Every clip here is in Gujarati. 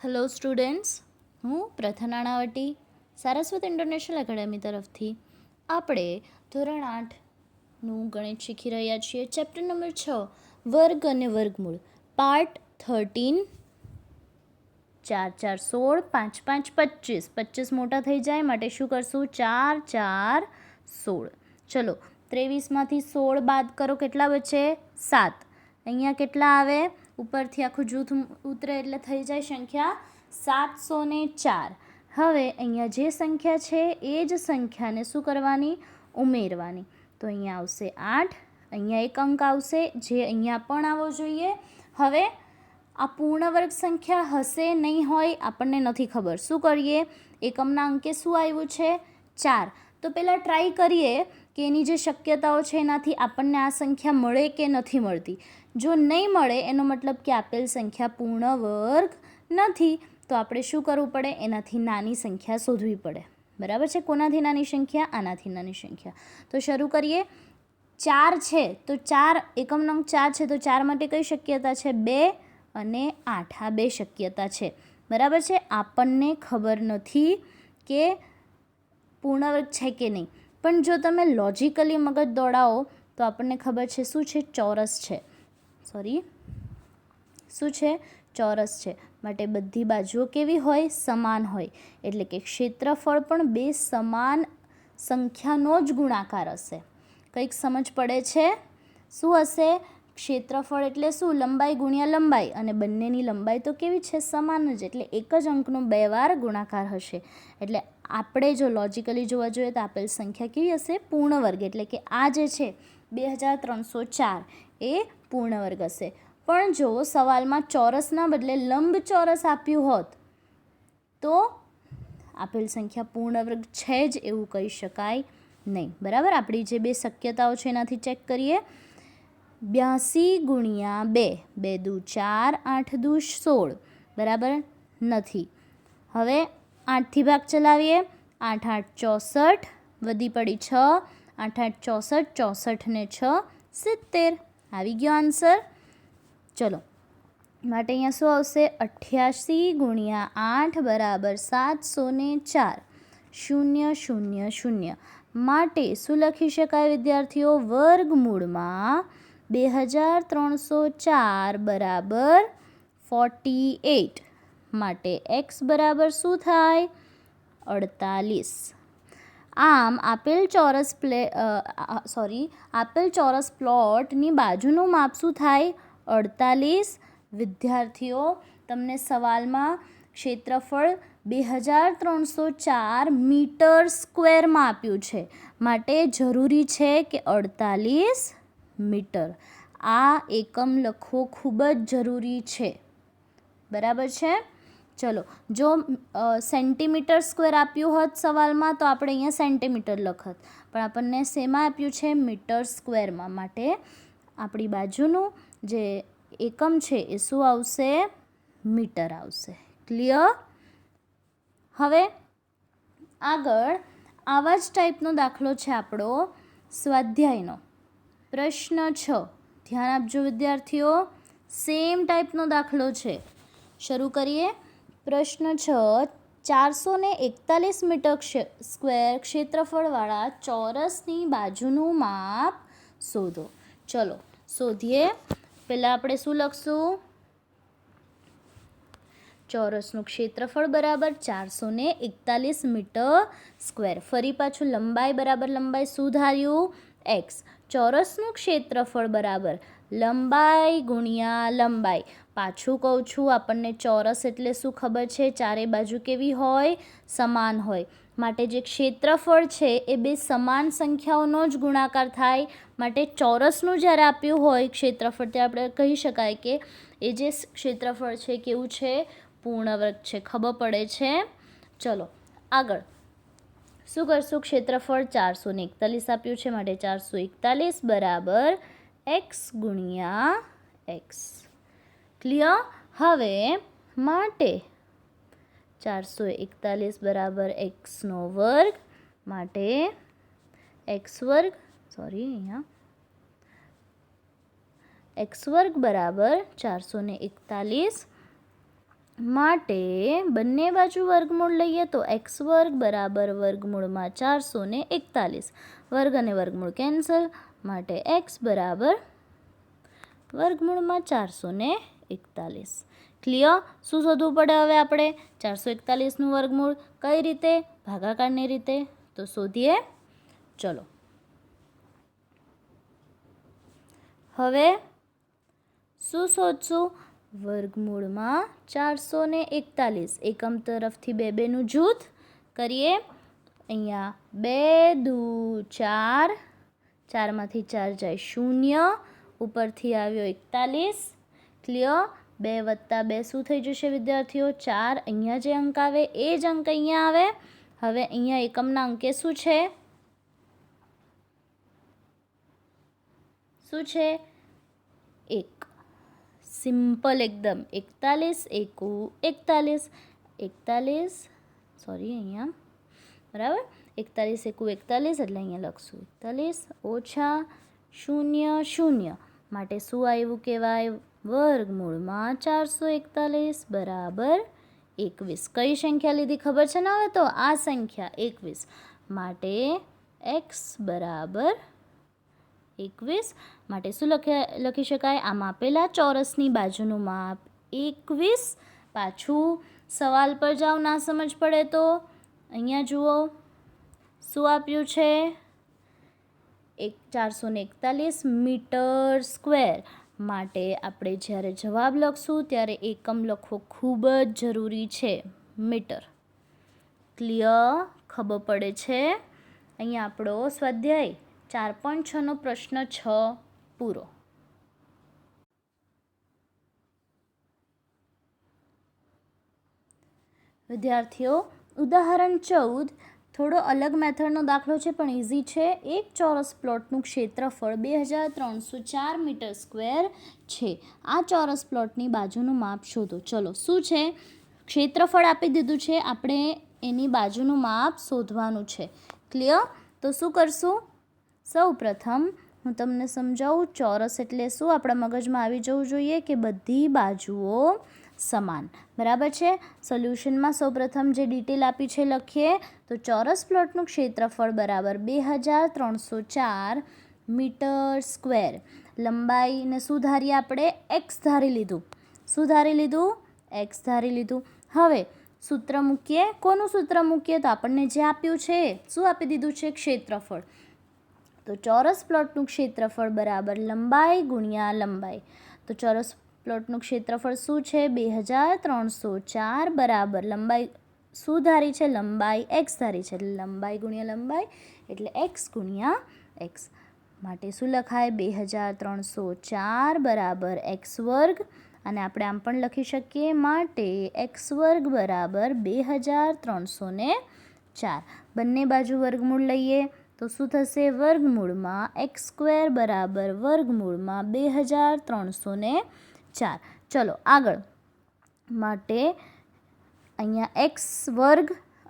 હેલો સ્ટુડન્ટ્સ, હું પ્રથા નાણાવટી સારસ્વત ઇન્ટરનેશનલ એકેડેમી તરફથી આપણે ધોરણ 8નું ગણિત શીખી રહ્યા છીએ. ચેપ્ટર નંબર 6 વર્ગ અને વર્ગમૂળ, પાર્ટ 13. 4 4 16, 5 5 25. 25 મોટા થઈ જાય માટે શું કરશું? 4 4 16. ચલો, 23માંથી 16 બાદ કરો, કેટલા બચે? 7. અહીંયા કેટલા આવે? ઉપરથી આખું જૂથ ઉતરે એટલે થઈ જાય સંખ્યા 704. હવે અહીંયા જે સંખ્યા છે એ જ સંખ્યાને શું કરવાની? ઉમેરવાની. તો અહીંયા આવશે 8. અહીંયા એક અંક આવશે જે અહીંયા પણ આવવો જોઈએ. હવે આ પૂર્ણ વર્ગ સંખ્યા હશે નહીં હોય આપણને નથી ખબર. શું કરીએ? એકમના અંકે શું આવ્યું છે? 4. તો પહેલાં ટ્રાય કરીએ કે એની જે શક્યતાઓ છે એનાથી આપણને આ સંખ્યા મળે કે નથી મળતી. જો નહીં મળે એનો મતલબ કે આપેલ સંખ્યા પૂર્ણ વર્ગ નથી, તો આપણે શું કરવું પડે? એનાથી નાની સંખ્યા શોધવી પડે. બરાબર છે? કોનાથી નાની સંખ્યા? આનાથી નાની સંખ્યા. તો શરૂ કરીએ. 4 છે તો 4, એકમનો અંક 4 છે તો 4 માટે કઈ શક્યતા છે? 2 અને 8. આ 2 શક્યતા છે. બરાબર છે? આપણને ખબર નથી કે પૂર્ણ વર્ગ છે કે નહીં, પણ જો તમે લોજિકલી મગજ દોડાવો તો આપણને ખબર છે શું છે? ચોરસ છે. શું છે? ચોરસ છે. માટે બધી બાજુઓ કેવી હોય? સમાન હોય. એટલે કે ક્ષેત્રફળ પણ 2 સમાન સંખ્યાનો જ ગુણાકાર હશે. કંઈક સમજ પડે છે? શું હશે? ક્ષેત્રફળ એટલે શું? લંબાઈ ગુણ્યા લંબાઈ, અને બંનેની લંબાઈ તો કેવી છે? સમાન જ. એટલે એક જ અંકનો 2 વાર ગુણાકાર હશે. એટલે આપણે જો લોજિકલી જોવા જોઈએ તો આપેલ સંખ્યા કેવી હશે? પૂર્ણ વર્ગ. એટલે કે આ જે છે 2304 એ પૂર્ણ વર્ગ હશે. પણ જો સવાલમાં ચોરસના બદલે લંબચોરસ આપ્યું હોત તો આપેલ સંખ્યા પૂર્ણ વર્ગ છે જ એવું કહી શકાય નહીં. બરાબર? આપણી જે 2 શક્યતાઓ છે એનાથી ચેક કરીએ. 82 ગુણ્યા 2, 2 દુ 4, 8 દુ 16. બરાબર નથી. હવે 8થી ભાગ ચલાવીએ. 8 8 64, વધી પડી 6. 8 8 64, 64 ને 6 70. આવી ગયો આન્સર. ચલો, માટે અહીંયા શું આવશે? 88 ગુણ્યા 8 બરાબર 704. 0 0 0. માટે શું લખી શકાય વિદ્યાર્થીઓ? વર્ગમૂળમાં 2304 બરાબર 48. માટે x બરાબર શું થાય? 48. આમ આપેલ ચોરસ પ્લોટની બાજુનું માપ શું થાય? 48. વિદ્યાર્થીઓ, તમને સવાલમાં ક્ષેત્રફળ 2304 મીટર સ્ક્વેરમાં આપ્યું છે, માટે જરૂરી છે કે 48 મીટર. આ એકમ લખવો ખૂબ જ જરૂરી છે. બરાબર છે? ચલો, જો સેન્ટીમીટર સ્ક્વેર આપ્યું હોત સવાલમાં તો આપણે અહીંયા સેન્ટીમીટર લખત, પણ આપણને શેમાં આપ્યું છે? મીટર સ્ક્વેરમાં. માટે આપણી બાજુનું જે એકમ છે એ શું આવશે? મીટર આવશે. ક્લિયર? હવે આગળ આવા જ ટાઈપનો દાખલો છે આપણો સ્વાધ્યાયનો પ્રશ્ન 6. ધ્યાન આપજો વિદ્યાર્થીઓ, સેમ ટાઈપનો દાખલો છે. શરૂ કરીએ. પ્રશ્ન 6. 441 મીટર સ્ક્વેર ક્ષેત્રફળવાળા ચોરસની બાજુનું માપ શોધો. ચલો શોધીએ. પહેલાં આપણે શું લખશું? ચોરસનું ક્ષેત્રફળ બરાબર 441 મીટર સ્ક્વેર. ફરી પાછું લંબાઈ બરાબર લંબાઈ શું ધાર્યું? x. ચોરસનું ક્ષેત્રફળ બરાબર લંબાઈ ગુણ્યા લંબાઈ. પાછું કહું છું, આપણને ચોરસ એટલે શું ખબર છે? ચારે બાજુ કેવી હોય? સમાન હોય. માટે જે ક્ષેત્રફળ છે એ 2 સમાન સંખ્યાઓનો જ ગુણાકાર થાય. માટે ચોરસનું જ્યારે આપ્યું હોય ક્ષેત્રફળ, તે આપણે કહી શકાય કે એ જે ક્ષેત્રફળ છે કેવું છે? પૂર્ણ વર્ગ છે. ખબર પડે છે? ચલો આગળ શું કરશું? ક્ષેત્રફળ 441 આપ્યું છે, માટે 441 બરાબર x ગુણ્યા x. ક્લિયર? હવે માટે 441 બરાબર x નો વર્ગ, માટે x વર્ગ બરાબર 441 માટે બંને બાજુ વર્ગમૂળ લઈએ તો એક્સ વર્ગ બરાબર વર્ગમૂળમાં 441. વર્ગ અને વર્ગમૂળ કેન્સલ, માટે એક્સ બરાબર વર્ગમૂળમાં 441. ક્લિયર? શું શોધવું પડે હવે આપણે? 441નું વર્ગમૂળ કઈ રીતે? ભાગાકારની રીતે. તો શોધીએ. ચલો હવે શું શોધશું? વર્ગમૂળમાં 441. એકમ તરફથી બેનું જૂથ કરીએ. અહીંયા 2 દુ 4, 4માંથી 4 જાય 0, ઉપરથી આવ્યો 41. ક્લિયર? 2 વત્તા 2 શું થઈ જશે વિદ્યાર્થીઓ? 4. અહીંયા જે અંક આવે એ જ અંક અહીંયા આવે. હવે અહીંયા એકમના અંકે શું છે? શું છે? 1. સિમ્પલ એકદમ. 41 એકુ 41. 41 સોરી અહીંયા બરાબર. 41 એકુ 41 એટલે અહીંયા લખશું 41 ઓછા 0 0. માટે શું આવ્યું કહેવાય? વર્ગમૂળમાં 441 બરાબર 21. કઈ સંખ્યા લીધી ખબર છે ને હવે? તો આ સંખ્યા 21. માટે એક્સ બરાબર 21. માટે શું લખી શકાય? આમ આપેલા ચોરસની બાજુનું માપ 21. પાછું સવાલ પર જાઓ, ના સમજ પડે તો અહીંયા જુઓ શું આપ્યું છે? 441 મીટર સ્ક્વેર. માટે આપણે જ્યારે જવાબ લખશું ત્યારે એકમ લખવો ખૂબ જ જરૂરી છે, મીટર. ક્લિયર? ખબર પડે છે? અહીંયા આપણો સ્વાધ્યાય 4.6નો પ્રશ્ન 6 પૂરો. વિદ્યાર્થીઓ, ઉદાહરણ 14 થોડો અલગ મેથડનો દાખલો છે પણ ઇઝી છે. એક ચોરસ પ્લોટનું ક્ષેત્રફળ 2304 મીટર સ્ક્વેર છે. આ ચોરસ પ્લોટની બાજુનું માપ શોધો. ચલો શું છે? ક્ષેત્રફળ આપી દીધું છે, આપણે એની બાજુનું માપ શોધવાનું છે. ક્લિયર? તો શું કરશું? સૌ પ્રથમ હું તમને સમજાવું. ચોરસ એટલે શું? આપણા મગજમાં આવી જવું જોઈએ કે બધી બાજુઓ સમાન. બરાબર છે? સોલ્યુશનમાં સૌપ્રથમ જે ડિટેલ આપી છે લખીએ. તો ચોરસ પ્લોટનું ક્ષેત્રફળ બરાબર 2304 મીટર સ્ક્વેર. લંબાઈને શું ધારીએ આપણે? એક્સ ધારી લીધું. શું ધારી લીધું? એક્સ ધારી લીધું. હવે સૂત્ર મૂકીએ. કોનું સૂત્ર મૂકીએ? તો આપણને જે આપ્યું છે, શું આપી દીધું છે? ક્ષેત્રફળ. તો ચોરસ પ્લોટનું ક્ષેત્રફળ બરાબર લંબાઈ ગુણ્યા લંબાઈ. તો ચોરસ પ્લોટનું ક્ષેત્રફળ શું છે? 2304 બરાબર લંબાઈ શું ધારી છે? લંબાઈ એક્સ ધારી છે. લંબાઈ ગુણ્યા લંબાઈ એટલે એક્સ ગુણ્યા એક્સ. માટે શું લખાય? 2304 બરાબર એક્સ વર્ગ. અને આપણે આમ પણ લખી શકીએ. માટે એક્સ વર્ગ બરાબર 2304. બંને બાજુ વર્ગમૂળ લઈએ તો શું થશે? વર્ગમૂળમાં એક્સ સ્ક્વેર બરાબર વર્ગમૂળમાં 2304. ચલો આગળ. માટે અહીંયા એક્સ વર્ગ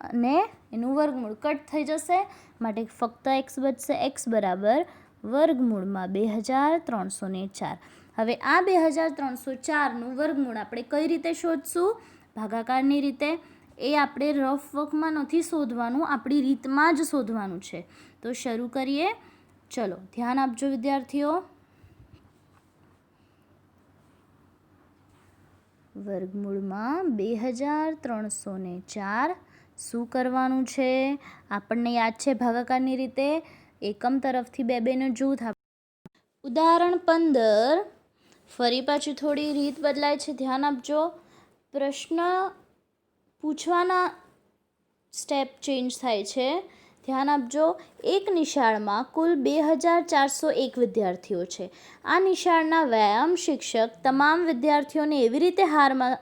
અને એનું વર્ગમૂળ કટ થઈ જશે. માટે ફક્ત એક્સ બચશે. એક્સ બરાબર વર્ગમૂળમાં 2304. હવે આ 2304નું વર્ગમૂળ આપણે કઈ રીતે શોધશું? ભાગાકારની રીતે. એ આપણે રફ વર્કમાં નથી શોધવાનું, આપણી રીતમાં જ શોધવાનું છે. તો શરૂ કરીએ. ચલો ધ્યાન આપજો વિદ્યાર્થીઓ. વર્ગમૂળમાં 2304 શું કરવાનું છે? આપણને યાદ છે ભાગાકારની રીતે. એકમ તરફથી બેનું જૂથ. ઉદાહરણ 15. ફરી પાછી થોડી રીત બદલાય છે, ધ્યાન આપજો. પ્રશ્ન પૂછવાના સ્ટેપ ચેન્જ થાય છે, ધ્યાન આપજો. એક નિશાળમાં કુલ 2401 વિદ્યાર્થીઓ છે. આ નિશાળના વ્યાયામ શિક્ષક તમામ વિદ્યાર્થીઓને એવી રીતે હારમાં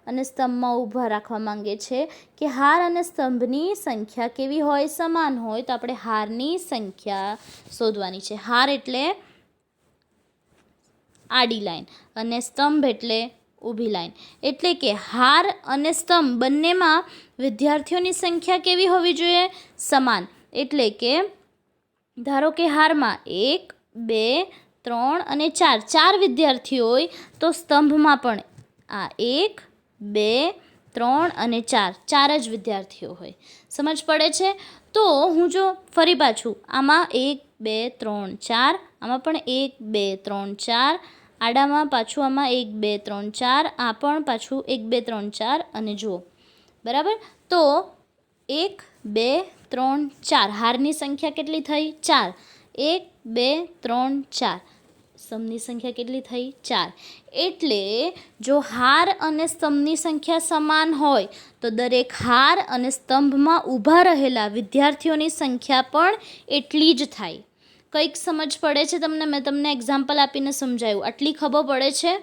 અને સ્તંભમાં ઊભા રાખવા માંગે છે કે હાર અને સ્તંભની સંખ્યા કેવી હોય? સમાન હોય. તો આપણે હારની સંખ્યા શોધવાની છે. હાર એટલે આડી લાઈન અને સ્તંભ એટલે ઊભી લાઈન. એટલે કે હાર અને સ્તંભ બંનેમાં વિદ્યાર્થીઓની સંખ્યા કેવી હોવી જોઈએ? સમાન. એટલે કે ધારો કે હારમાં 1 2 3 અને 4 વિદ્યાર્થીઓ હોય તો સ્તંભમાં પણ આ 1 2 3 અને 4 ચાર જ વિદ્યાર્થીઓ હોય. સમજ પડે છે? તો હું જો ફરી પાછું આમાં 1 2 3 4, આમાં પણ 1 2 3 4, આડામાં પાછું આમાં 1 2 3 4, આ પણ પાછું 1 2 3 4 અને જુઓ બરાબર. તો 1 2 3 4 હારની સંખ્યા કેટલી થઈ? 4. 1 2 3 4 સ્તંભની સંખ્યા કેટલી થઈ? 4. એટલે જો હાર અને સ્તંભની સંખ્યા સમાન હોય તો દરેક હાર અને સ્તંભમાં ઊભા રહેલા વિદ્યાર્થીઓની સંખ્યા પણ એટલી જ થાય. કંઈક સમજ પડે છે તમને? મેં તમને એક્ઝામ્પલ આપીને સમજાવ્યું, આટલી ખબર પડે છે?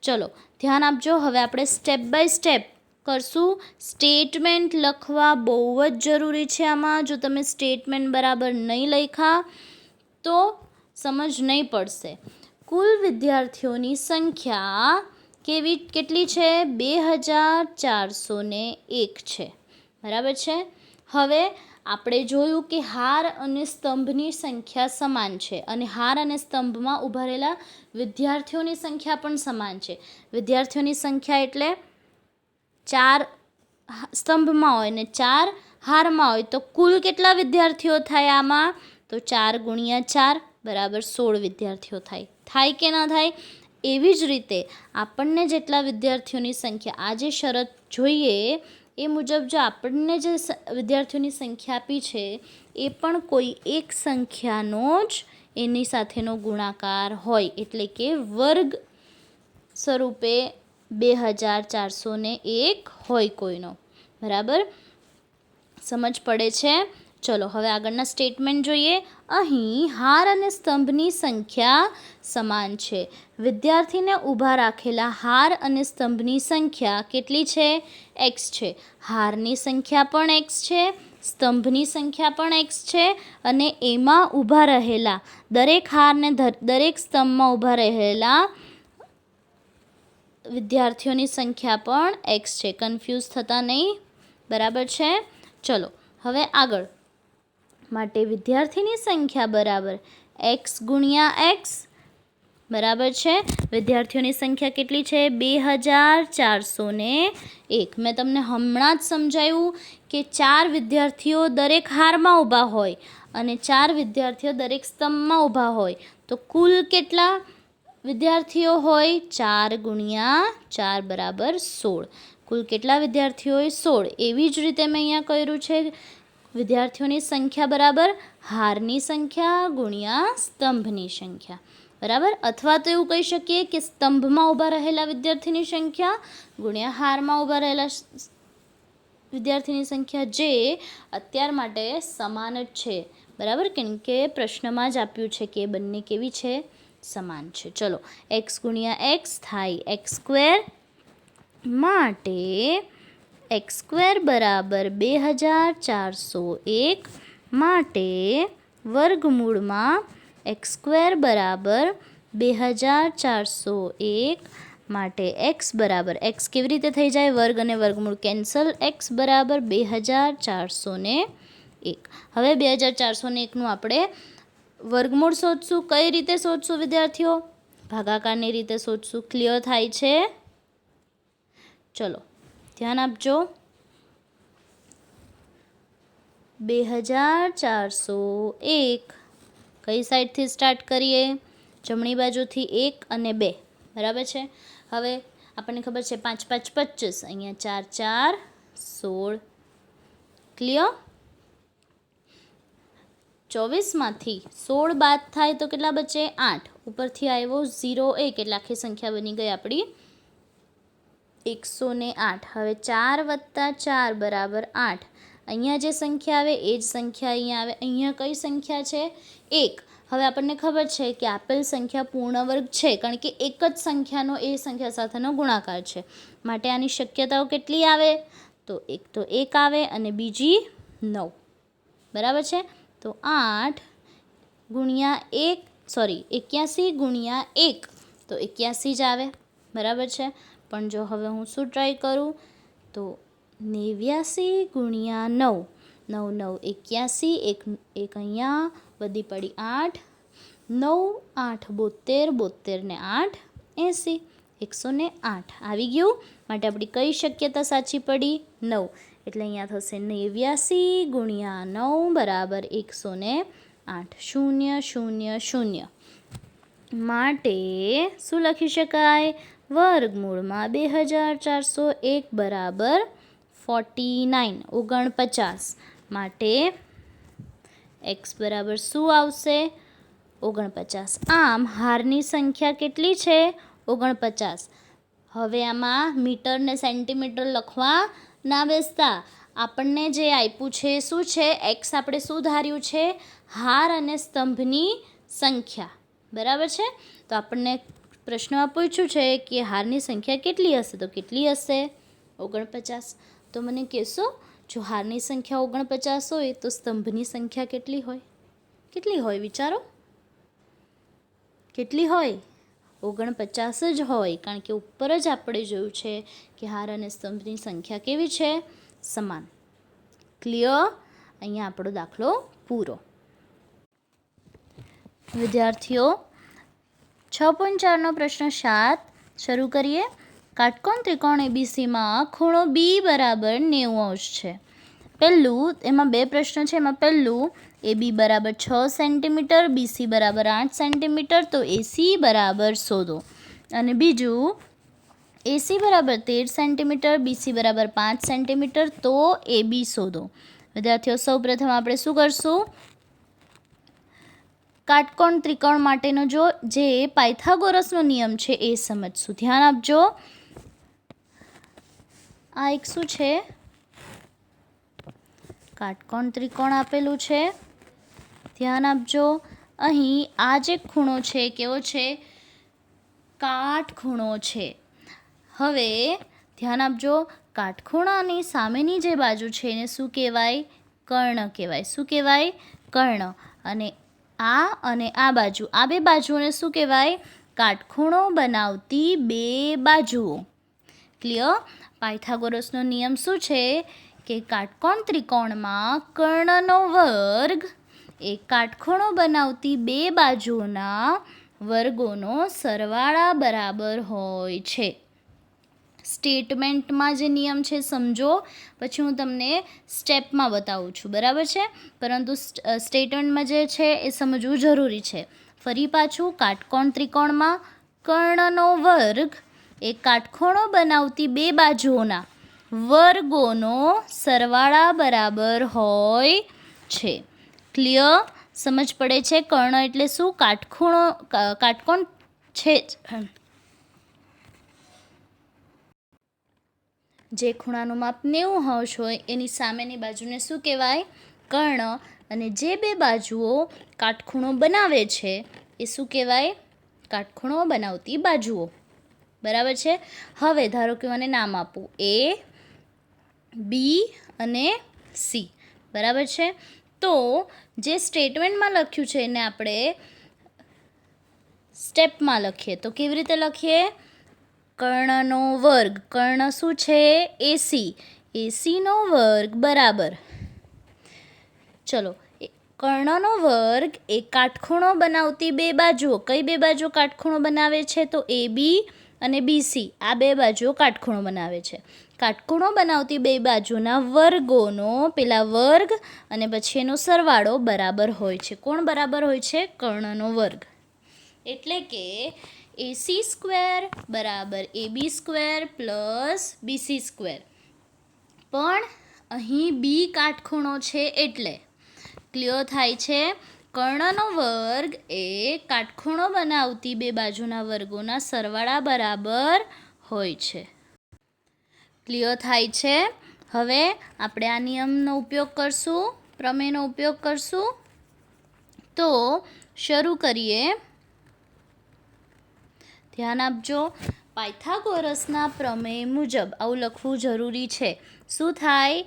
ચલો ધ્યાન આપજો. હવે આપણે સ્ટેપ બાય સ્ટેપ કરશું. સ્ટેટમેન્ટ લખવા બહુ જ જરૂરી છે આમાં. જો તમે સ્ટેટમેન્ટ બરાબર નહીં લખ્યા તો સમજ નહીં પડશે. કુલ વિદ્યાર્થીઓની સંખ્યા કેટલી છે? 2401 છે. બરાબર છે. હવે આપણે જોયું કે હાર અને સ્તંભની સંખ્યા સમાન છે અને હાર અને સ્તંભમાં ઊભા રહેલા વિદ્યાર્થીઓની સંખ્યા પણ સમાન છે. વિદ્યાર્થીઓની સંખ્યા એટલે 4 સ્તંભમાં હોય ને 4 હારમાં હોય તો કુલ કેટલા વિદ્યાર્થીઓ થાય આમાં? તો 4 × 4 બરાબર 16 વિદ્યાર્થીઓ થાય. થાય કે ના થાય? એવી જ રીતે આપણને જેટલા વિદ્યાર્થીઓની સંખ્યા, આ જે શરત જોઈએ એ મુજબ જો આપણને જે વિદ્યાર્થીઓની સંખ્યા આપી છે એ પણ કોઈ એક સંખ્યાનો જ એની સાથેનો ગુણાકાર હોય, એટલે કે વર્ગ સ્વરૂપે 2401 હોય કોઈનો. બરાબર સમજ પડે છે? ચલો હવે આગળના સ્ટેટમેન્ટ જોઈએ. અહીં હાર અને સ્તંભની સંખ્યા સમાન છે. વિદ્યાર્થીને ઊભા રાખેલા હાર અને સ્તંભની સંખ્યા કેટલી છે? x છે. હારની સંખ્યા પણ x છે, સ્તંભની સંખ્યા પણ x છે અને એમાં ઊભા રહેલા દરેક હારને દરેક સ્તંભમાં ઊભા રહેલા વિદ્યાર્થીઓની સંખ્યા પણ x છે. કન્ફ્યુઝ થતા નહીં. બરાબર છે. ચલો હવે આગળ. માટે વિદ્યાર્થીની સંખ્યા બરાબર x × x બરાબર છે. વિદ્યાર્થીઓની સંખ્યા કેટલી છે? 2401. મેં તમને હમણાં જ સમજાવ્યું કે 4 વિદ્યાર્થીઓ દરેક હારમાં ઊભા હોય અને 4 વિદ્યાર્થીઓ દરેક સ્તંભમાં ઊભા હોય તો કુલ કેટલા વિદ્યાર્થીઓ હોય? 4 × 4 બરાબર 16. કુલ કેટલા વિદ્યાર્થીઓ હોય? 16. એવી જ રીતે મેં અહીંયા કર્યું છે વિદ્યાર્થીઓની સંખ્યા બરાબર હારની સંખ્યા ગુણ્યા સ્તંભની સંખ્યા. બરાબર. અથવા તો એવું કહી શકીએ કે સ્તંભમાં ઊભા રહેલા વિદ્યાર્થીની સંખ્યા ગુણ્યા હારમાં ઊભા રહેલા વિદ્યાર્થીની સંખ્યા, જે અત્યાર માટે સમાન જ છે. બરાબર, કેમ કે પ્રશ્નમાં જ આપ્યું છે કે બંને કેવી છે? સમાન છે. ચલો x × x થાય x², માટે x² બરાબર 2401 માટે વર્ગમૂળમાં x² બરાબર 2401 માટે x બરાબર x કેવી રીતે થઈ જાય? વર્ગ અને વર્ગમૂળ કેન્સલ. x બરાબર 2401. હવે 2401નું આપણે વર્ગમૂળ શોધશું. કઈ રીતે શોધશું વિદ્યાર્થીઓ? ભાગાકારની રીતે શોધશું. ક્લિયર થાય છે? ચલો ધ્યાન આપજો. 2401 કઈ સાઈડથી સ્ટાર્ટ કરીએ? જમણી બાજુથી 1 અને 2. બરાબર છે. હવે આપણને ખબર છે 5 5 25, અહીંયા 4 4 16. ક્લિયર? 24માંથી 16 બાદ થાય તો કેટલા બચે? 8. ઉપરથી આવ્યો 0 1 એટલે આખી સંખ્યા બની ગઈ આપણી 108. હવે 4 + 4 બરાબર 8. અહીંયા જે સંખ્યા આવે એ જ સંખ્યા અહીંયા આવે. અહીંયા કઈ સંખ્યા છે? 1. હવે આપણને ખબર છે કે આપેલ સંખ્યા પૂર્ણ વર્ગ છે, કારણ કે એક જ સંખ્યાનો એ સંખ્યા સાથેનો ગુણાકાર છે. માટે આની શક્યતાઓ કેટલી આવે? તો એક તો 1 આવે અને બીજી 9. બરાબર છે. તો 8 × 1 સોરી 81 × 1 તો 81 જ આવે. બરાબર છે. પણ જો હવે હું શું ટ્રાય કરું તો 89 × 9. 9 9 81, એક અહીંયા વધી પડી 8, 9 8 72, 72 ને 8 80, 108 આવી ગયું. માટે આપણી કઈ શક્યતા સાચી પડી? 9. એટલે અહીંયા થશે 89 ગુણ્યા 9 બરાબર 108. 0 0 0. માટે શું લખી શકાય? વર્ગમૂળમાં 2401 બરાબર 49 49. માટે x બરાબર શું આવશે? 49. આમ હારની સંખ્યા કેટલી છે? 49. હવે આમાં મીટર ને સેન્ટીમીટર લખવા ના બેસતા. આપણને જે આપ્યું છે શું છે? x આપણે શું ધાર્યું છે? હાર અને સ્તંભની સંખ્યા. બરાબર છે? તો આપણને પ્રશ્નમાં પૂછ્યું છે કે હારની સંખ્યા કેટલી હશે? તો કેટલી હશે? 49. તો મને કહેશો, જો હારની સંખ્યા 49 હોય તો સ્તંભની સંખ્યા કેટલી હોય? કેટલી હોય વિચારો? કેટલી હોય? 49 જ હોય, કારણ કે ઉપર જ આપણે જોયું છે કે હાર અને સ્તંભની સંખ્યા કેવી છે? સમાન. ક્લિયર? અહીંયા આપણો દાખલો પૂરો. વિદ્યાર્થીઓ, 6.4નો પ્રશ્ન 7 શરૂ કરીએ. કાટકોણ ત્રિકોણ એબીસીમાં ખૂણો બી બરાબર 90° છે. પહેલું, એમાં બે પ્રશ્નો છે. એમાં પહેલું, એબી બરાબર 6 સેન્ટીમીટર, બીસી બરાબર 8 સેન્ટીમીટર, તો એસી બરાબર શોધો. અને બીજું, એસી બરાબર 13 સેન્ટીમીટર, બીસી બરાબર 5 સેન્ટીમીટર, તો એબી શોધો. વિદ્યાર્થીઓ, સૌ પ્રથમ આપણે શું કરશું? કાટકોણ ત્રિકોણ માટેનો જે પાયથાગોરસનો નિયમ છે એ સમજશું. ધ્યાન આપજો. આ એક શું છે? કાટકોણ ત્રિકોણ આપેલું છે. ધ્યાન આપજો. અહીં આ જે ખૂણો છે કેવો છે? કાટખૂણો છે. હવે ધ્યાન આપજો, કાટખૂણાની સામેની જે બાજુ છે એને શું કહેવાય? કર્ણ કહેવાય. શું કહેવાય? કર્ણ. અને આ બાજુ, આ બે બાજુઓને શું કહેવાય? કાટખૂણો બનાવતી બે બાજુઓ. ક્લિયર? પાયથાગોરસનો નિયમ શું છે કે કાટકોણ ત્રિકોણમાં કર્ણનો વર્ગ એ કાટખૂણો બનાવતી બે બાજુઓના વર્ગોનો સરવાળા બરાબર હોય છે. સ્ટેટમેન્ટમાં જે નિયમ છે સમજો, પછી હું તમને સ્ટેપમાં બતાવું છું. બરાબર છે? પરંતુ સ્ટેટમેન્ટમાં જે છે એ સમજવું જરૂરી છે. ફરી પાછું, કાટકોણ ત્રિકોણમાં કર્ણનો વર્ગ એ કાટખૂણો બનાવતી બે બાજુઓના વર્ગોનો સરવાળા બરાબર હોય છે. ક્લિયર? સમજ પડે છે? કર્ણ એટલે શું? કાટકોણ છે જે ખૂણાનું માપ 90° હોય એની સામેની બાજુને શું કહેવાય? કર્ણ. અને જે બે બાજુઓ કાટખૂણો બનાવે છે એ શું કહેવાય? કાટખૂણો બનાવતી બાજુઓ. બરાબર છે? હવે ધારો કે મને નામ આપું એ, બી અને સી. બરાબર છે? તો જે સ્ટેટમેન્ટમાં લખ્યું છે એને આપણે સ્ટેપમાં લખીએ. તો કેવી રીતે લખીએ? કર્ણનો વર્ગ. કર્ણ શું છે? એસી. એસીનો વર્ગ બરાબર, ચલો, કર્ણનો વર્ગ એ કાટખૂણો બનાવતી બે બાજુઓ. કઈ બે બાજુઓ કાટખૂણો બનાવે છે? તો એ બી અને બીસી, આ બે બાજુઓ કાટખૂણો બનાવે છે. કાટખૂણો બનાવતી બે બાજુના વર્ગોનો પેલા વર્ગ અને પછી એનો સરવાળો બરાબર હોય છે. કોણ બરાબર હોય છે? કર્ણનો વર્ગ. એટલે કે એસી સ્ક્વેર બરાબર AB square plus BC square. પણ અહીં બી કાટખૂણો છે એટલે ક્લિયર થાય છે? કર્ણનો વર્ગ એ કાટખૂણો બનાવતી બે બાજુના વર્ગોના સરવાળા બરાબર હોય છે. ક્લિયર થાય છે? હવે આપણે આ નિયમનો ઉપયોગ કરશું, પ્રમેયનો ઉપયોગ કરશું. તો શરૂ કરીએ. ધ્યાન આપજો. પાયથાગોરસના પ્રમેય મુજબ આવું લખવું જરૂરી છે. શું થાય?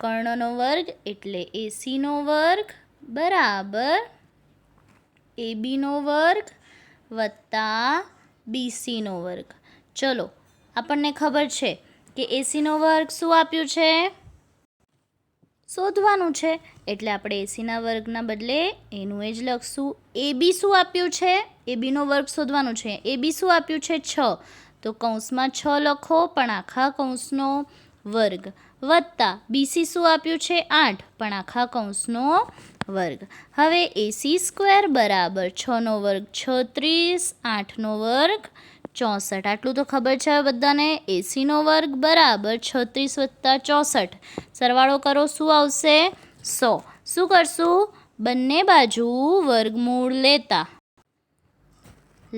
કર્ણનો વર્ગ એટલે એસીનો વર્ગ બરાબર એબીનો વર્ગ વત્તા બીસીનો વર્ગ. ચલો, આપણને ખબર છે કે એસીનો વર્ગ શું આપ્યું છે? શોધવાનું છે. એટલે આપણે એસીના વર્ગના બદલે એનું એ જ લખશું. એબી શું આપ્યું છે? એબીનો વર્ગ શોધવાનું છે. એબી શું આપ્યું છે? 6. તો કૌંસમાં 6 લખો પણ આખા કૌંસનો વર્ગ વત્તા બીસી શું આપ્યું છે 8 પણ આખા કૌંસનો વર્ગ. હવે એસી સ્ક્વેર બરાબર 6નો વર્ગ 36, 8નો વર્ગ 64. આટલું તો ખબર છે બધાને. એસીનો વર્ગ બરાબર 36 વત્તા 64. સરવાળો કરો શું આવશે 100. શું કરશું બંને બાજુ વર્ગમૂળ લેતા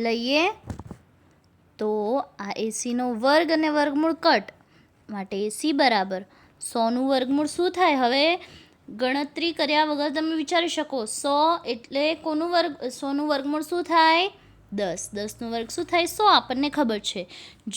લઈએ તો આ એસીનો વર્ગ અને વર્ગમૂળ કટ માટે એસી બરાબર 100નું વર્ગમૂળ શું થાય. હવે ગણતરી કર્યા વગર તમે વિચારી શકો 100 એટલે કોનું વર્ગ 100નું વર્ગમૂળ શું થાય 10. 10નું વર્ગ શું થાય 100 આપણને ખબર છે.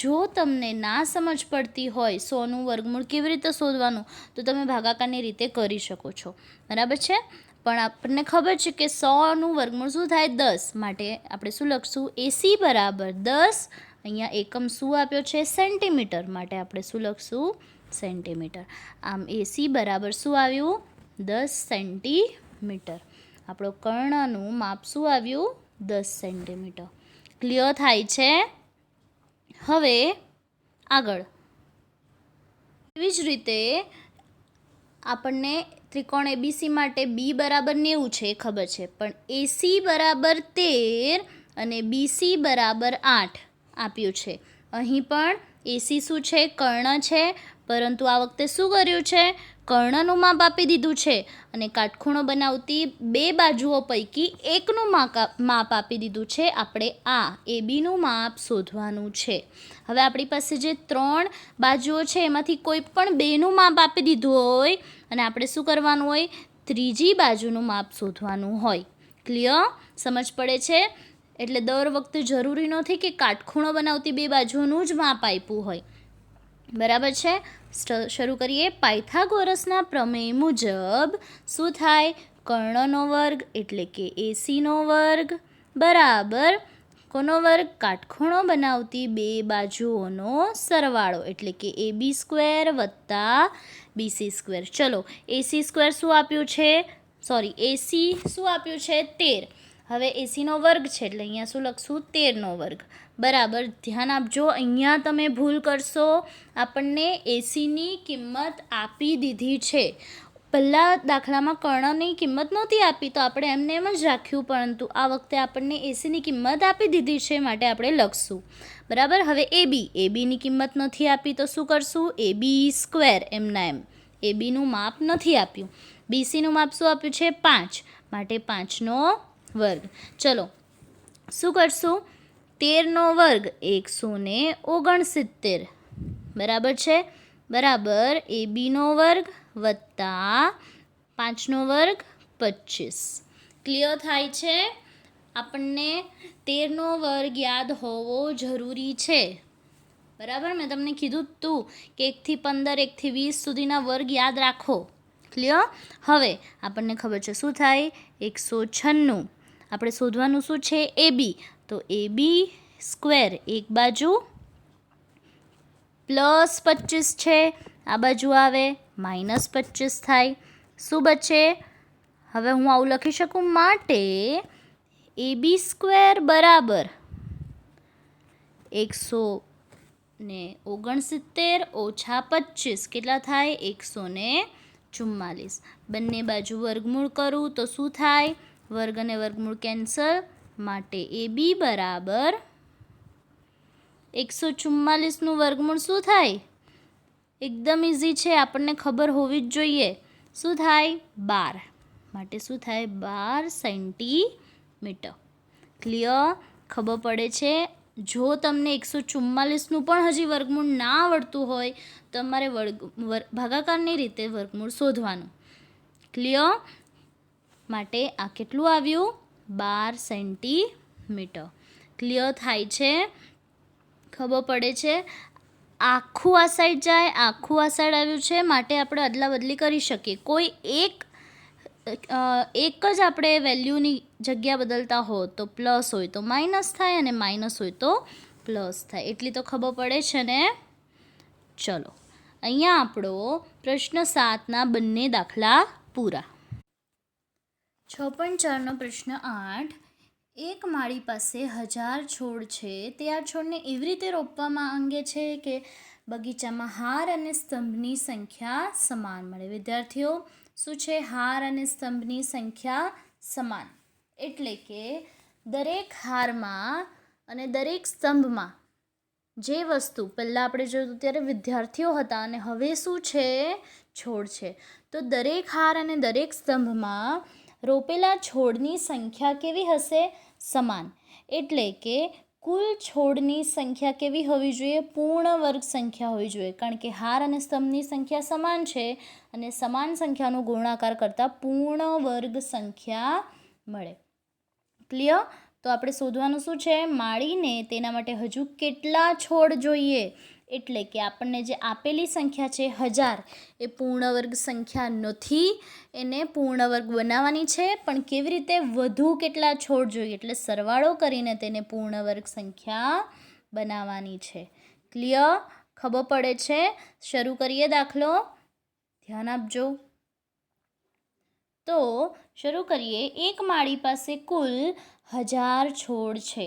જો તમને ના સમજ પડતી હોય 100નું વર્ગમૂળ કેવી રીતે શોધવાનું તો તમે ભાગાકારની રીતે કરી શકો છો, બરાબર છે. પણ આપણને ખબર છે કે 100નું વર્ગમૂળ શું થાય 10 માટે આપણે શું લખશું એસી બરાબર 10. અહીંયા એકમ શું આપ્યો છે સેન્ટીમીટર માટે આપણે શું લખશું સેન્ટીમીટર. આમ એસી બરાબર શું આવ્યું 10 સેન્ટીમીટર. આપણો કર્ણનું માપ શું આવ્યું 10 સેન્ટીમીટર. ક્લિયર થાય છે. હવે આગળ એવી જ રીતે આપણને ત્રિકોણ એબીસી માટે બી બરાબર 90 છે એ ખબર છે, પણ એસી બરાબર 13 અને બીસી બરાબર 8 આપ્યું છે. અહીં પણ એસી શું છે કર્ણ છે, પરંતુ આ વખતે શું કર્યું છે કર્ણનું માપ આપી દીધું છે અને કાટખૂણો બનાવતી બે બાજુઓ પૈકી એકનું માપ આપી દીધું છે. આપણે આ એબીનું માપ શોધવાનું છે. હવે આપણી પાસે જે 3 બાજુઓ છે એમાંથી કોઈ પણ બેનું માપ આપી દીધું હોય અને આપણે શું કરવાનું હોય ત્રીજી બાજુનું માપ શોધવાનું હોય. ક્લિયર સમજ પડે છે. એટલે દર વખતે જરૂરી નથી કે કાટખૂણો બનાવતી બે બાજુઓનું જ માપ આપ્યું હોય, બરાબર છે. શરૂ કરીએ. પાયથાગોરસના પ્રમેય મુજબ શું થાય કર્ણનો વર્ગ એટલે કે એસીનો વર્ગ બરાબર કોનો વર્ગ કાટખૂણો બનાવતી બે બાજુઓનો સરવાળો એટલે કે એબી સ્ક્વેર વત્તા બીસી સ્ક્વેર. ચલો એસી સ્ક્વેર શું આપ્યું છે એસી શું આપ્યું છે 13. હવે એસીનો વર્ગ છે એટલે અહીંયા શું લખશું 13નો વર્ગ બરાબર. ધ્યાન આપજો અહીંયા તમે ભૂલ કરશો. આપણને એસીની કિંમત આપી દીધી છે. પહેલાં દાખલામાં કર્ણની કિંમત નહોતી આપી તો આપણે એમને એમ જ રાખ્યું, પરંતુ આ વખતે આપણને એસીની કિંમત આપી દીધી છે માટે આપણે લખશું બરાબર. હવે એબીની કિંમત નથી આપી તો શું કરશું એબી સ્ક્વેર એમના એમ. એબીનું માપ નથી આપ્યું. બીસીનું માપ શું આપ્યું છે 5 માટે 5નો વર્ગ. ચલો શું કરશું 13નો વર્ગ 169 બરાબર છે બરાબર એબીનો વર્ગ વત્તા 5નો વર્ગ 25. ક્લિયર થાય છે. આપણને 13નો વર્ગ યાદ હોવો જરૂરી છે બરાબર. મેં તમને કીધું તું કે 1 થી 15 1 થી 20 સુધીના વર્ગ યાદ રાખો. ક્લિયર. હવે આપણને ખબર છે શું થાય 196. આપણે શોધવાનું શું છે એબી, તો એબી સ્ક્વેર એક બાજુ +25 છે, આ બાજુ આવે -25 થાય. શું બચે હવે હું આવું લખી શકું માટે એબી સ્ક્વેર બરાબર 169 ઓછા 25 કેટલા થાય 144. બંને બાજુ વર્ગમૂળ કરું તો શું થાય વર્ગ અને વર્ગમૂળ કેન્સલ માટે એબી બરાબર 144નું વર્ગમૂળ શું થાય એકદમ ઇઝી છે, આપણને ખબર હોવી જ જોઈએ. શું થાય 12 માટે શું થાય 12 સેન્ટીમીટર. ક્લિયર ખબર પડે છે. જો તમને 144નું પણ હજી વર્ગમૂળ ના આવડતું હોય તો તમારે ભાગાકારની રીતે વર્ગમૂળ શોધવાનું. ક્લિયર માટે આ કેટલું આવ્યું 12 સેન્ટીમીટર. ક્લિયર થાય છે. ખબર પડે છે. આખું આ સાઈડ જાય આખું આ સાઈડ આવ્યું છે માટે આપણે અદલા બદલી કરી શકીએ. કોઈ એક જ આપણે વેલ્યુની જગ્યા બદલતા હો તો પ્લસ હોય તો માઇનસ થાય અને માઇનસ હોય તો પ્લસ થાય. એટલી તો ખબર પડે છે ને. ચલો અહીંયા આપણો પ્રશ્ન 7ના બંને દાખલા પૂરા. 6.4નો પ્રશ્ન 8 એક માળી પાસે 1000 છોડ છે. તે આ છોડને એવી રીતે રોપવા માંગે છે કે બગીચામાં હાર અને સ્તંભની સંખ્યા સમાન મળે. વિદ્યાર્થીઓ, શું છે હાર અને સ્તંભની સંખ્યા સમાન? એટલે કે દરેક હારમાં અને દરેક સ્તંભમાં જે વસ્તુ પહેલાં આપણે જોયું ત્યારે વિદ્યાર્થીઓ હતા અને હવે શું છે? છોડ છે. તો દરેક હાર અને દરેક સ્તંભમાં રોપેલા છોડની સંખ્યા કેવી હશે? સમાન. એટલે કે કુલ છોડની સંખ્યા કેવી હોવી જોઈએ? પૂર્ણ વર્ગ સંખ્યા હોવી જોઈએ. કારણ કે હાર અને સ્તંભની સંખ્યા સમાન છે અને સમાન સંખ્યાનો ગુણાકાર કરતાં પૂર્ણ વર્ગ સંખ્યા મળે. ક્લિયર? તો આપણે શોધવાનું શું છે? માળીને તેના માટે હજુ કેટલા છોડ જોઈએ? એટલે કે આપણને જે આપેલી સંખ્યા છે 1000 એ પૂર્ણ વર્ગ સંખ્યા નથી, એને પૂર્ણ વર્ગ બનાવવાની છે. પણ કેવી રીતે? વધુ કેટલા છોડ જોઈએ? એટલે સરવાળો કરીને તેને પૂર્ણ વર્ગ સંખ્યા બનાવવાની છે. ક્લિયર? ખબર પડે છે? શરૂ કરીએ દાખલો. ધ્યાન આપજો. તો શરૂ કરીએ. એક માળી પાસે કુલ 1000 છોડ છે.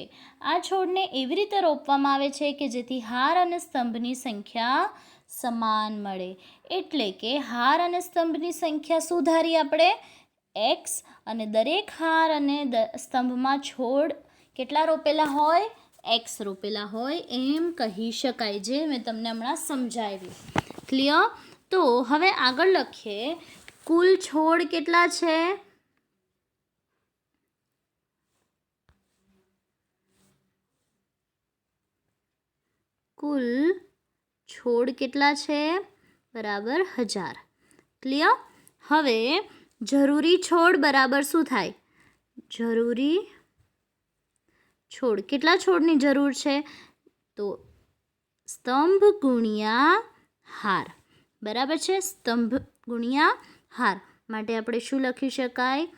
આ છોડને એવી રીતે રોપવામાં આવે છે કે જેથી હાર અને સ્તંભની સંખ્યા સમાન મળે. એટલે કે હાર અને સ્તંભની સંખ્યા શું ધારી આપણે? x. અને દરેક હાર અને સ્તંભમાં છોડ કેટલા રોપેલા હોય? x રોપેલા હોય એમ કહી શકાય, જે મેં તમને હમણાં સમજાવ્યું. ક્લિયર? તો હવે આગળ લખીએ. કુલ છોડ કેટલા છે? કુલ છોડ કેટલા છે? બરાબર 1000. ક્લિયર? હવે જરૂરી છોડ બરાબર શું થાય? જરૂરી છોડ. કેટલા છોડની જરૂર છે? તો સ્તંભ ગુણ્યા હાર. બરાબર છે? સ્તંભ ગુણ્યા હાર માટે આપણે શું લખી શકાય?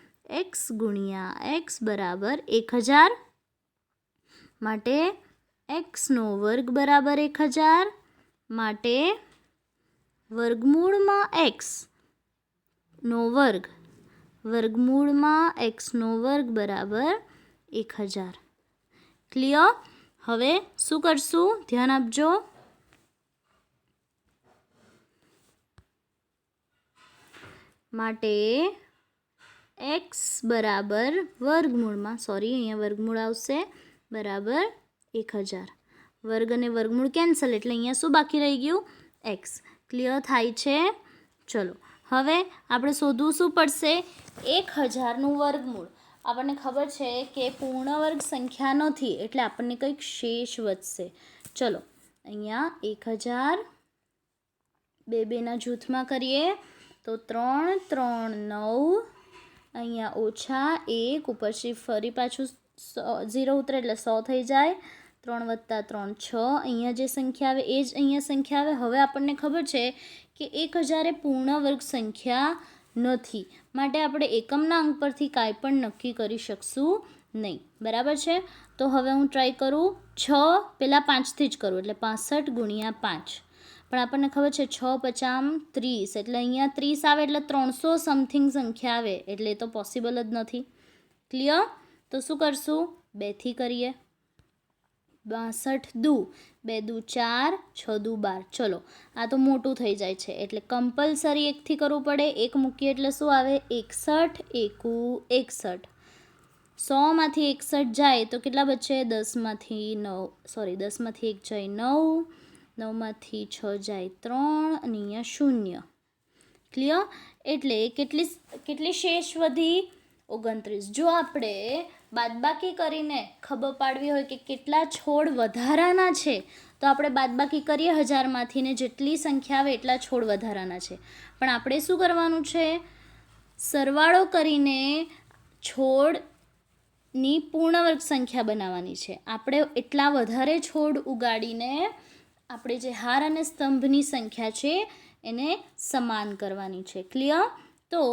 x ગુણ્યા x બરાબર 1000. માટે x નો વર્ગ બરાબર 1000. માટે વર્ગમૂળમાં x નો વર્ગ, વર્ગમૂળમાં x નો વર્ગ બરાબર 1000. ક્લિયર? હવે શું કરશું? ધ્યાન આપજો. માટે x બરાબર વર્ગમૂળમાં, અહીંયા વર્ગમૂળ આવશે, બરાબર 1000. વર્ગ અને વર્ગમૂળ કેન્સલ એટલે અહીંયા શું બાકી રહી ગયું? x. ક્લિયર થાય છે? ચલો હવે આપણે શોધવું શું પડશે? 1000નું વર્ગમૂળ. આપણને ખબર છે કે પૂર્ણ વર્ગ સંખ્યા નથી એટલે આપણને કંઈક શેષ વધશે. ચલો અહીંયા 1000 બે ના જૂથમાં કરીએ તો 3 3 9, અહીંયા ઓછા 1, ઉપરથી ફરી પાછું 0 ઉતરે એટલે 100 થઈ જાય. 3 + 3 6. અહીંયા જે સંખ્યા આવે એ જ અહીંયા સંખ્યા આવે. હવે આપણને ખબર છે કે 1000 એ પૂર્ણ વર્ગ સંખ્યા નથી, માટે આપણે એકમના અંક પરથી કાંઈ પણ નક્કી કરી શકશું નહીં. બરાબર છે? તો હવે હું ટ્રાય કરું. 6 પહેલાં 5થી જ કરું એટલે 65 ગુણ્યા 5. પણ આપણને ખબર છે 6 × 5 = 30 એટલે અહીંયા 30 આવે એટલે 300 સમથિંગ સંખ્યા આવે એટલે એ તો પોસિબલ જ નથી. ક્લિયર? તો શું કરશું? 2થી કરીએ. 62 દુ, 2 દુ 4, 6 દુ 12. ચલો આ તો મોટું થઈ જાય છે એટલે કમ્પલસરી 1થી કરવું પડે. 1 મૂકીએ એટલે શું આવે? 61 એકુ 61. 100માંથી 61 જાય તો કેટલા બચે? 10માંથી 1 જાય 9, 9માંથી 6 જાય 3 અને અહીંયા 0. ક્લિયર? એટલે કેટલી શેષ વધી? 29. જો આપણે બાદબાકી કરીને ખબર પાડવી હોય કે કેટલા છોડ વધારાના છે તો આપણે બાદબાકી કરીએ 1000માંથી ને જેટલી સંખ્યા આવે એટલા છોડ વધારાના છે. પણ આપણે શું કરવાનું છે? સરવાળો કરીને છોડની પૂર્ણ વર્ગ સંખ્યા બનાવવાની છે. આપણે એટલા વધારે છોડ ઉગાડીને આપણે જે હાર અને સ્તંભની સંખ્યા છે એને સમાન કરવાની છે. ક્લિયર? તો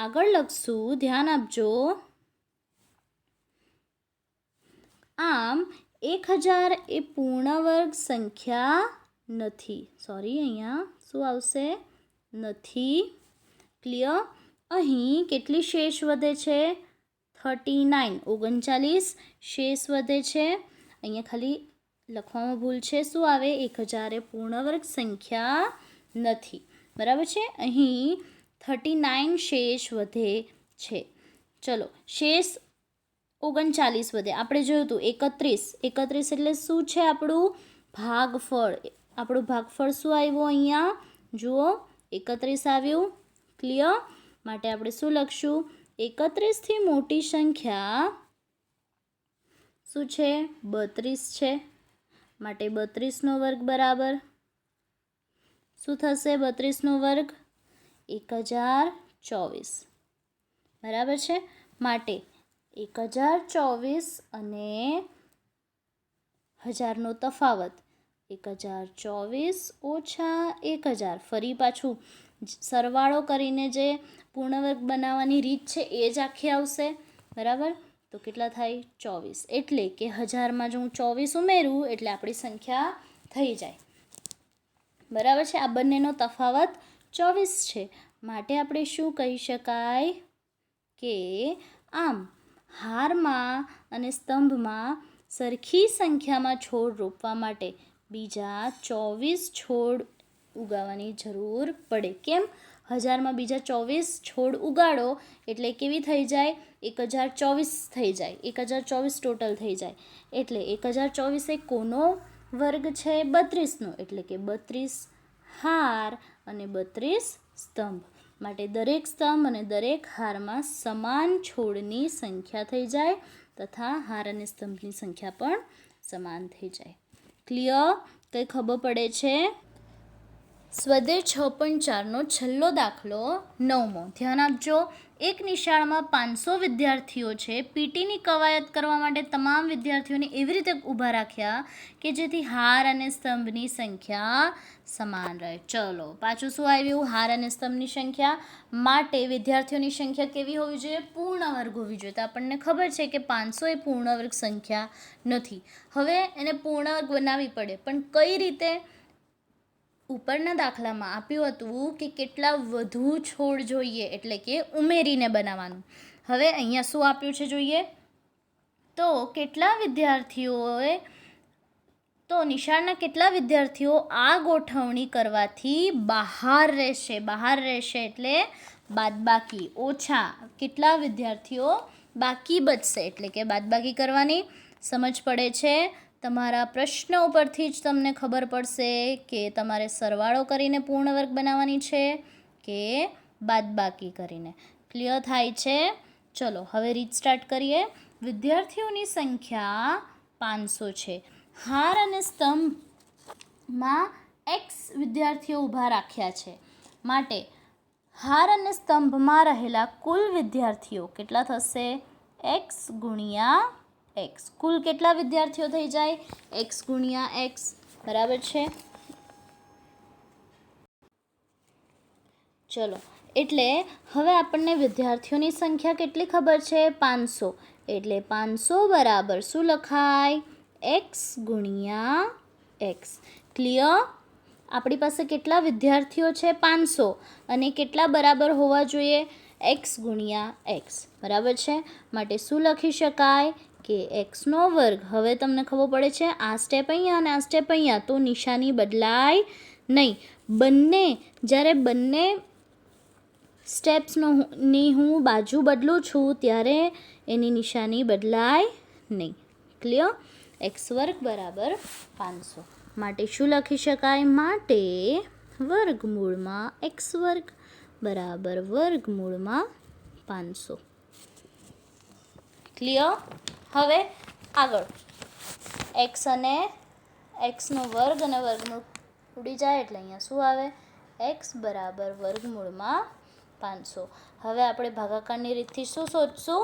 આગળ લખશું. ધ્યાન આપજો. આમ 1000 એ પૂર્ણ વર્ગ સંખ્યા નથી. અહીંયા શું આવશે? નથી. ક્લિયર? અહીં કેટલી શેષ વધે છે? 39 39 શેષ વધે છે. અહીંયા ખાલી લખવામાં ભૂલ છે. શું આવે? 1000 એ પૂર્ણ વર્ગ સંખ્યા નથી. બરાબર છે. અહીં 39 શેષ વધે છે. ચલો, શેષ 39 વધે. આપણે જોયું હતું 31 એટલે શું છે? આપણું ભાગફળ. આપણું ભાગફળ શું આવ્યું? અહીંયા જુઓ 31 આવ્યું. ક્લિયર? માટે આપણે શું લખશું? 31થી મોટી સંખ્યા શું છે? 32 છે. માટે 32નો વર્ગ બરાબર શું થશે? 32નો વર્ગ 1024. બરાબર છે. માટે 1024 અને 1000નો તફાવત 1024 ઓછા 1000. ફરી પાછું સરવાળો કરીને જે પૂર્ણવર્ગ બનાવવાની રીત છે એ જ આખી આવશે. બરાબર? તો કેટલા થાય? 24. એટલે કે 1000માં જો હું 24 ઉમેરું એટલે આપણી સંખ્યા થઈ જાય. બરાબર છે. આ બંનેનો તફાવત 24 છે. માટે આપણે શું કહી શકાય? કે આમ હારમાં અને સ્તંભમાં સરખી સંખ્યામાં છોડ રોપવા માટે બીજા 24 છોડ ઉગાવવાની જરૂર પડે. કેમ? 1000માં બીજા 24 છોડ ઉગાડો એટલે કેવી થઈ જાય? 1024 થઈ જાય. 1024 ટોટલ થઈ જાય. એટલે 1024 એ કોનો વર્ગ છે? 32નો. એટલે કે 32 હાર અને 32 સ્તંભ. માટે દરેક સ્તંભ અને દરેક હારમાં સમાન છોડની સંખ્યા થઈ જાય તથા હાર અને સ્તંભની સંખ્યા પણ સમાન થઈ જાય. ક્લિયર? કંઈ ખબર પડે છે? સ્વાધ્યાય 6.4નો છેલ્લો દાખલો 9મો. ધ્યાન આપજો. એક નિશાળમાં 500 વિદ્યાર્થીઓ છે. પીટીની કવાયત કરવા માટે તમામ વિદ્યાર્થીઓને એવી રીતે ઊભા રાખ્યા કે જેથી હાર અને સ્તંભની સંખ્યા સમાન રહે. ચલો, પાછું શું આવ્યું? હાર અને સ્તંભની સંખ્યા. માટે વિદ્યાર્થીઓની સંખ્યા કેવી હોવી જોઈએ? પૂર્ણ વર્ગ હોવી જોઈએ. તો આપણને ખબર છે કે 500 એ પૂર્ણ વર્ગ સંખ્યા નથી. હવે એને પૂર્ણ વર્ગ બનાવવી પડે. પણ કઈ રીતે? ઉપરના દાખલામાં આપ્યું હતું કે કેટલા વધુ છોડ જોઈએ, એટલે કે ઉમેરીને બનાવવાનું. હવે અહીંયા શું આપ્યું છે જોઈએ? તો કેટલા વિદ્યાર્થીઓએ તો નિશાળના કેટલા વિદ્યાર્થીઓ આ ગોઠવણી કરવાથી બહાર રહેશે? બહાર રહેશે એટલે બાદબાકી. ઓછા કેટલા વિદ્યાર્થીઓ બાકી બચશે? એટલે કે બાદબાકી કરવાની. સમજ પડે છે? તમારા પ્રશ્ન ઉપરથી જ તમને ખબર પડશે કે તમારે સરવાળો કરીને પૂર્ણ વર્ગ બનાવવાની છે કે બાદબાકી કરીને. ક્લિયર થાય છે? ચલો, હવે રીત સ્ટાર્ટ કરીએ. વિદ્યાર્થીઓની સંખ્યા 500 છે. હાર અને સ્તંભમાં x વિદ્યાર્થીઓ ઊભા રાખ્યા છે. માટે હાર અને સ્તંભમાં રહેલા કુલ વિદ્યાર્થીઓ કેટલા થશે? x ગુણ્યા x. કુલ કેટલા વિદ્યાર્થીઓ થઈ જાય? x ગુણ્યા x. બરાબર છે. ચલો, એટલે હવે આપણને વિદ્યાર્થીઓની સંખ્યા કેટલી ખબર છે? 500. એટલે 500 બરાબર શું લખાય? x ગુણ્યા x. ક્લિયર? આપણી પાસે કેટલા વિદ્યાર્થીઓ છે? 500. અને કેટલા બરાબર હોવા જોઈએ? x ગુણ્યા x. બરાબર છે. માટે શું લખી શકાય? કે xનો વર્ગ. હવે તમને ખબર પડે છે આ સ્ટેપ અહીંયા અને આ સ્ટેપ અહીંયા, તો નિશાની બદલાય નહીં. જ્યારે બંને સ્ટેપ્સની હું બાજુ બદલું છું ત્યારે એની નિશાની બદલાય નહીં. ક્લિયર? x વર્ગ બરાબર 500. માટે શું લખી શકાય? માટે વર્ગમૂળમાં x વર્ગ બરાબર વર્ગમૂળમાં 500. ક્લિયર? હવે આગળ x અને xનો વર્ગ અને વર્ગમૂળ ઉડી જાય એટલે અહીંયા શું આવે? x બરાબર વર્ગમૂળમાં 500. હવે આપણે ભાગાકારની રીતથી શું શોધશું?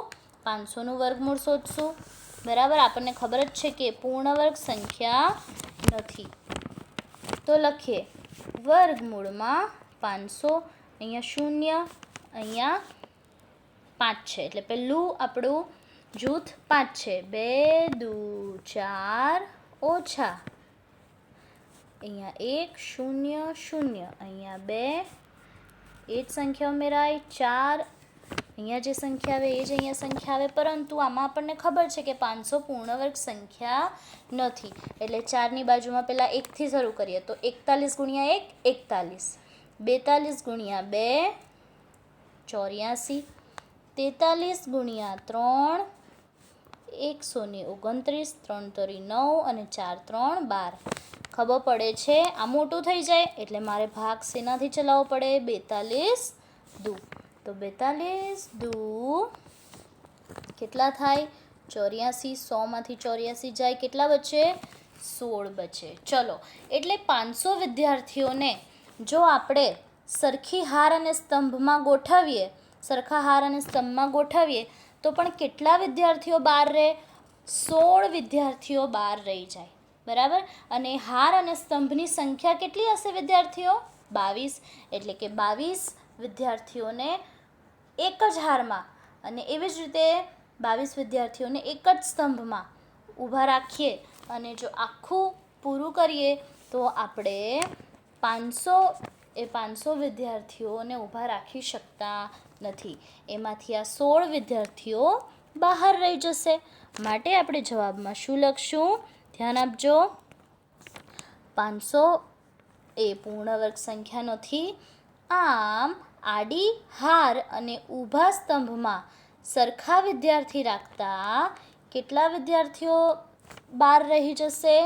500નું વર્ગમૂળ શોધશું. બરાબર? આપણને ખબર જ છે કે પૂર્ણ વર્ગ સંખ્યા નથી. તો લખીએ વર્ગમૂળમાં 500. અહીંયા 0, અહીંયા 5 છે. એટલે પહેલું આપણું જૂથ 5 છે. 2 દુ 4 ઓછા અહીંયા 1 0 0. અહીંયા 2 એ જ સંખ્યા ઉમેરાય. 4 અહીંયા જે સંખ્યા આવે એ જ અહીંયા સંખ્યા આવે, પરંતુ આમાં આપણને ખબર છે કે 500 પૂર્ણવર્ગ સંખ્યા નથી. એટલે 4ની બાજુમાં પહેલાં 1થી શરૂ કરીએ તો 41 ગુણ્યા 1 41, 42 ગુણ્યા 2 84, 43 ગુણ્યા 3 129, 3 તરી 9 અને 4 3 12. ખબર પડે છે આ મોટું થઈ જાય એટલે મારે ભાગ શેનાથી ચલાવવો પડે? 42 દુ. તો 42 દુ કેટલા થાય? 84. 100માંથી 84 જાય, કેટલા બચે? 16 બચે. ચલો, એટલે 500 વિદ્યાર્થીઓને જો આપણે સરખી હાર અને સ્તંભમાં ગોઠવીએ, સરખા હાર અને સ્તંભમાં ગોઠવીએ તો પણ કેટલા વિદ્યાર્થીઓ બહાર રહે? 16 વિદ્યાર્થીઓ બહાર રહી જાય. બરાબર. અને હાર અને સ્તંભની સંખ્યા કેટલી હશે વિદ્યાર્થીઓ? 22. એટલે કે 22 વિદ્યાર્થીઓને એક જ હારમાં અને એવી જ રીતે 22 વિદ્યાર્થીઓને એક જ સ્તંભમાં ઊભા રાખીએ અને જો આખું પૂરું કરીએ તો આપણે 500 વિદ્યાર્થીઓને ઊભા રાખી શકતા નથી. એમાંથી આ 16 વિદ્યાર્થીઓ બહાર રહી જશે. માટે આપણે જવાબમાં શું લખશું? ધ્યાન આપજો. 500 એ પૂર્ણવર્ગ સંખ્યા નથી. આમ આડી હાર અને ઊભા સ્તંભમાં સરખા વિદ્યાર્થી રાખતા કેટલા વિદ્યાર્થીઓ બહાર રહી જશે?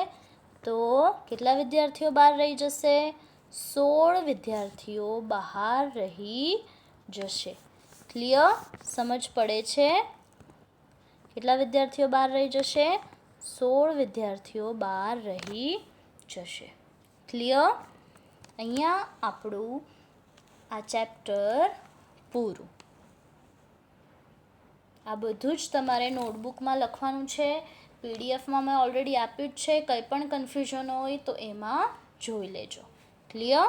તો કેટલા વિદ્યાર્થીઓ બહાર રહી જશે? 16 વિદ્યાર્થીઓ બહાર રહી જશે. ક્લિયર? સમજ પડે છે? કેટલા વિદ્યાર્થીઓ બહાર રહી જશે? 16 વિદ્યાર્થીઓ બહાર રહી જશે. ક્લિયર? અહીંયા આપણું આ ચેપ્ટર પૂરું. આ બધું જ તમારે નોટબુકમાં લખવાનું છે. પીડીએફમાં મેં ઓલરેડી આપ્યું જ છે. કંઈ પણ કન્ફ્યુઝન હોય તો એમાં જોઈ લેજો. ક્લિયર?